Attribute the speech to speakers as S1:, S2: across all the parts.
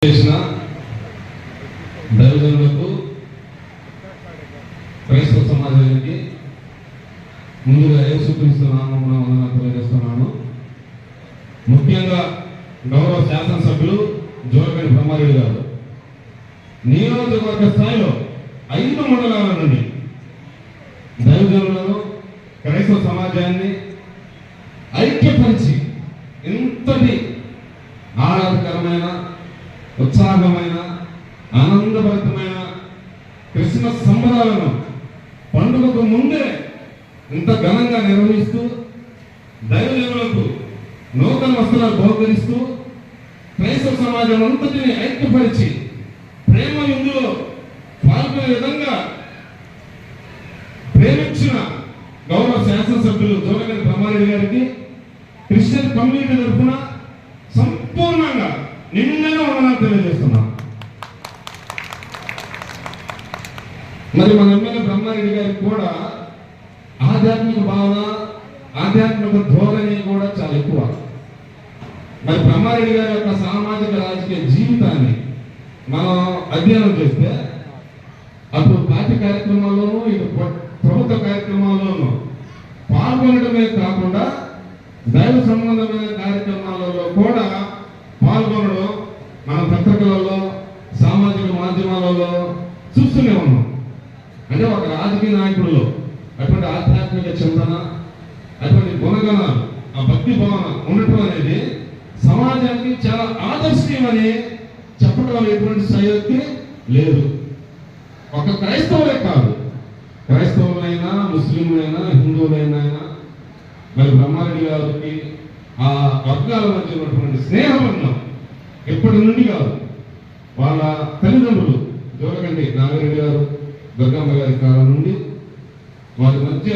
S1: చేసిన దైవజనులకు క్రైస్తవ సమాజానికి ముందుగా యేసుక్రీస్తు నామమున వందనాలు తెలియజేస్తున్నాను. ముఖ్యంగా గౌరవ శాసనసభ్యులు జోలకంటి బ్రహ్మారెడ్డి గారు నియోజకవర్గ స్థాయిలో 5 మండలాల నుండి దైవజనులను క్రైస్తవ సమాజాన్ని ఐక్యపరిచి ఇంతటి ఆహ్లాదకరమైన ఉత్సాహమైన ఆనందభరితమైన క్రిస్మస్ సంబరాలను పండుగకు ముందే ఇంత ఘనంగా నిర్వహిస్తూ దైవజనులకు నూతన వస్త్రాలు బహుకరిస్తూ క్రైస్తవ సమాజం అంతటిని ఐక్యపరిచి ప్రేమ ఇందులో పాల్గొనే విధంగా ప్రేమించిన గౌరవ శాసనసభ్యులు జోలకంటి బ్రహ్మారెడ్డి గారికి క్రిస్టియన్ కమ్యూనిటీ తరఫున సంపూర్ణంగా నిన్ననే వందనాలు తెలియజేస్తున్నాం. మరి మన ఎమ్మెల్యే బ్రహ్మారెడ్డి గారికి కూడా ఆధ్యాత్మిక భావన ఆధ్యాత్మిక ధోరణి కూడా చాలా ఎక్కువ. మరి బ్రహ్మారెడ్డి గారి యొక్క సామాజిక రాజకీయ జీవితాన్ని మనం అధ్యయనం చేస్తే అటు పార్టీ కార్యక్రమాల్లోనూ ఇటు ప్రభుత్వ కార్యక్రమాల్లోనూ పాల్గొనడమే కాకుండా దైవ సంబంధమైన కార్యక్రమాలలో కూడా పాల్గొనడం మన పత్రికలలో సామాజిక మాధ్యమాలలో చూస్తూనే ఉన్నాం. అంటే ఒక రాజకీయ నాయకుడిలో అటువంటి ఆధ్యాత్మిక చింతన అటువంటి గుణగణాలు ఆ భక్తి భావన ఉండటం అనేది సమాజానికి చాలా ఆదర్శనీయమని చెప్పడం ఎటువంటి సయోక్తి లేదు. ఒక క్రైస్తవులే కాదు, క్రైస్తవులైనా ముస్లింలైనా హిందువులైనా మరి బ్రహ్మారెడ్డి గారికి ఆ వర్గాల మధ్య ఉన్నటువంటి స్నేహబంధం ఎప్పటి నుండి కాదు, వాళ్ళ తల్లిదండ్రులు జోలకంటి నాగిరెడ్డి గారు దుర్గమ్మ గారి కాలం నుండి వారి మధ్య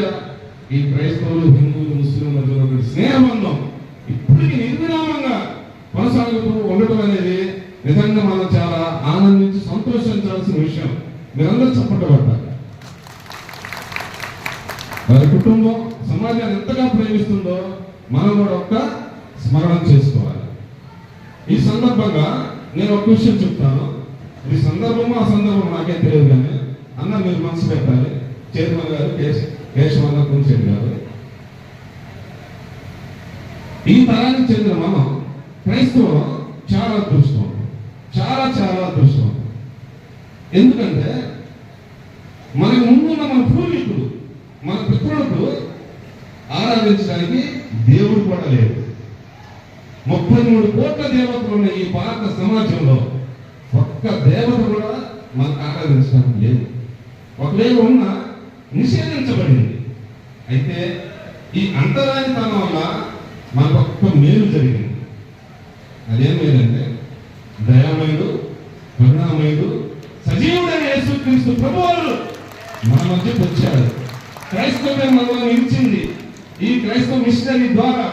S1: ఈ క్రైస్తవులు హిందువులు ముస్లింల మధ్య ఉన్నటువంటి స్నేహబంధం ఇప్పటికీ నిర్విరామంగా కొనసాగుతూ ఉండటం అనేది నిజంగా మనం చాలా ఆనందించి సంతోషించాల్సిన విషయం. మీరందరూ చెప్పబడ్డారు. వారి కుటుంబం సమాజాన్ని ఎంతగా ప్రేమిస్తుందో మనం కూడా ఒక్క స్మరణ చేసుకోవాలి. ఈ సందర్భంగా నేను ఒక విషయం చెప్తాను. ఈ సందర్భము ఆ సందర్భం నాకే తెలియదు, కానీ అన్న మీరు మనసు పెట్టాలి. చైర్మన్ గారు కేశవన్న కుంచెడ్డి గారు, ఈ తరానికి చెందిన మనం క్రైస్తవం చాలా అదృష్టం, చాలా చాలా అదృష్టం. ఎందుకంటే మనకు ముందున్న మన పూర్వీకులు మన పితరులకు ఆరాధించడానికి దేవుడు కూడా లేదు. 33 కోట్ల దేవతలు ఉన్న ఈ భారత సమాజంలో ఒక్క దేవత కూడా మనకు ఆరాధించడానికి లేదు. ఒకవేళ ఉన్న నిషేధించబడింది. అయితే ఈ అంతరానితనం వల్ల మనకు ఒక్క మేలు జరిగింది. అదేం లేదంటే దయామయుడు కరుణామయుడు సజీవుడైన యేసుక్రీస్తు ప్రభువులు మన మధ్యకు వచ్చాడు. క్రైస్తవం మనలో నిలిచింది. ఈ క్రైస్తవ మిషనరీ ద్వారా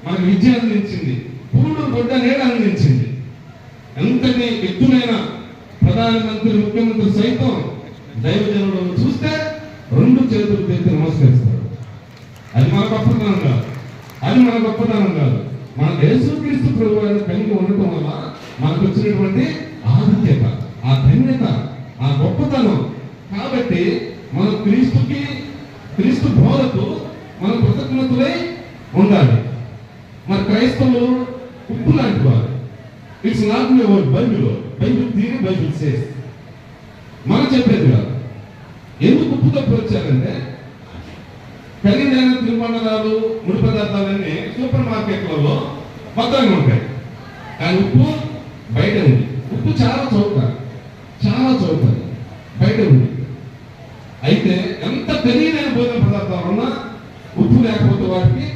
S1: మనకు విద్య అందించింది, పూడు గొడ్డ నేల అందించింది. ఎంతటి ఎత్తునైన ప్రధానమంత్రి ముఖ్యమంత్రి సైతం దైవజనులను చూస్తే 2 చేతులు తెచ్చి నమస్కరిస్తాడు. అది మన గొప్పతనం కాదు, అది మన గొప్పతనం కాదు. మన యేసుక్రీస్తు ప్రభువుని కలిగి ఉండటం వల్ల మనకు వచ్చినటువంటి ఆధిక్యత, ఆ ధన్యత, ఆ గొప్పతనం. కాబట్టి మన క్రీస్తు బోధకు మనం కృతజ్ఞతలై ఉండాలి. మరి క్రైస్తవులు ఉప్పు లాంటి వారు. It's not my word, Bible theory, Bible says. మనం చెప్పేది కాదు. ఎందుకు ఉప్పు తప్పు వచ్చారంటే ఖరీదైన తిరుమండలాలు ముడి పదార్థాలన్నీ సూపర్ మార్కెట్లలో భద్రంగా ఉంటాయి, కానీ ఉప్పు బయట ఉంది. ఉప్పు చాలా చౌక బయట ఉంది. అయితే ఎంత ఖరీదైన భోజన పదార్థాలు ఉన్నా ఉప్పు లేకపోతే వాటికి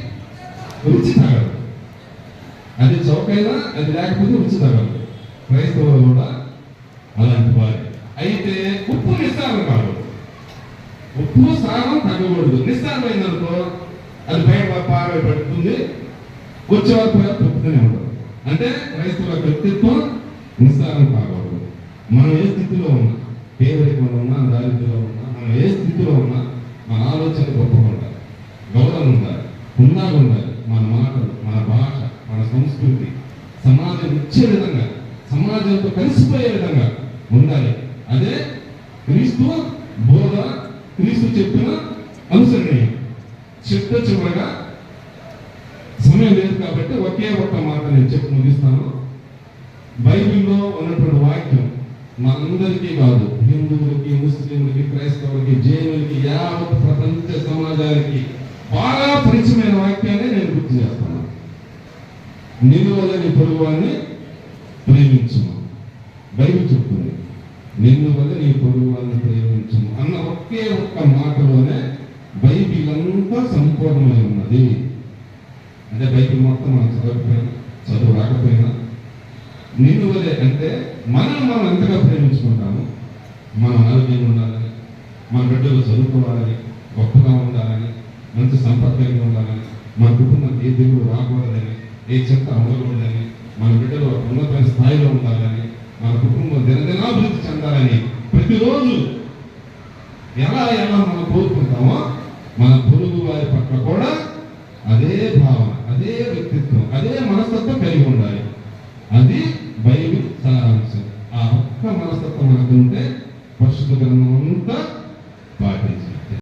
S1: రుచి తగలదు. అది చౌకైనా అది లేకపోతే రుచి తగలదు. క్రైస్తవులు కూడా అలాంటి వారి. అయితే ఉప్పు నిస్సారం కాదు, ఉప్పు సారం తగ్గకూడదు. నిస్సారమైందనుకో అది బయట పారబడుతుంది, వచ్చే వరకు తప్పుతూనే ఉండదు. అంటే క్రైస్తవుల వ్యక్తిత్వం నిస్సారం కాకూడదు. మనం ఏ స్థితిలో ఉన్నా, పేదరికంలో ఉన్నా, దారిద్ర్యంలో ఉన్నా, మనం ఏ స్థితిలో ఉన్నా మన ఆలోచన గొప్పగా ఉండాలి, గౌరవం ఉండాలి, హుందాగా ఉండాలి. మన మాటలు, మన భాష, మన సంస్కృతి సమాజం ఇచ్చే విధంగా సమాజంతో కలిసిపోయే విధంగా ఉండాలి. అదే క్రీస్తు బోధ, క్రీస్తు చెప్పిన అనుసరణీయం. చివరగా సమయం లేదు కాబట్టి ఒకే ఒక్క మాట నేను చెప్పి ముగిస్తాను. బైబిల్లో ఉన్నటువంటి వాక్యం మనందరికీ కాదు, హిందువులకి, ముస్లింలకి, క్రైస్తవులకి, జైనులకి, యావత్ ప్రపంచ సమాజానికి బాగా పరిచయమైన వాక్యాన్ని నేను గుర్తు చేస్తాను. నిన్ను వల్ల నీ పొరుగువాన్ని ప్రేమించుము. బైబిల్ చెప్తుంది, నిన్ను వల్ల నీ పొరుగువాన్ని ప్రేమించుము అన్న ఒకే ఒక్క మాటలోనే బైబిల్ అంతా సంపూర్ణమై ఉన్నది. అంటే బైబిల్ మొత్తం మనం చదువు రాకపోయినా నిన్ను వలే అంటే మనం ఎంతగా ప్రేమించుకుంటాము. మన ఆరోగ్యంగా ఉండాలని, మన బిడ్డలు చదువుకోవాలని, గొప్పగా ఉండాలని, మంచి సంపర్కంగా ఉండాలని, మన కుటుంబానికి ఏ దేవుడు రాకూడదని, ఏ చెత్త అమలకూడదని, మన బిడ్డలు ఉన్నతమైన స్థాయిలో ఉండాలని, మన కుటుంబం దినదినాభివృద్ధి చెందాలని ప్రతిరోజు ఎలా మనం కోరుకుంటామో మన పొరుగు వారి పట్ల కూడా అదే భావన, అదే వ్యక్తిత్వం, అదే మనస్తత్వం కలిగి ఉండాలి. అది బైబిల్ సారాంశం. ఆ ఒక్క మనస్తత్వం మనకు ఉంటే పరిశుద్ధ గ్రంథం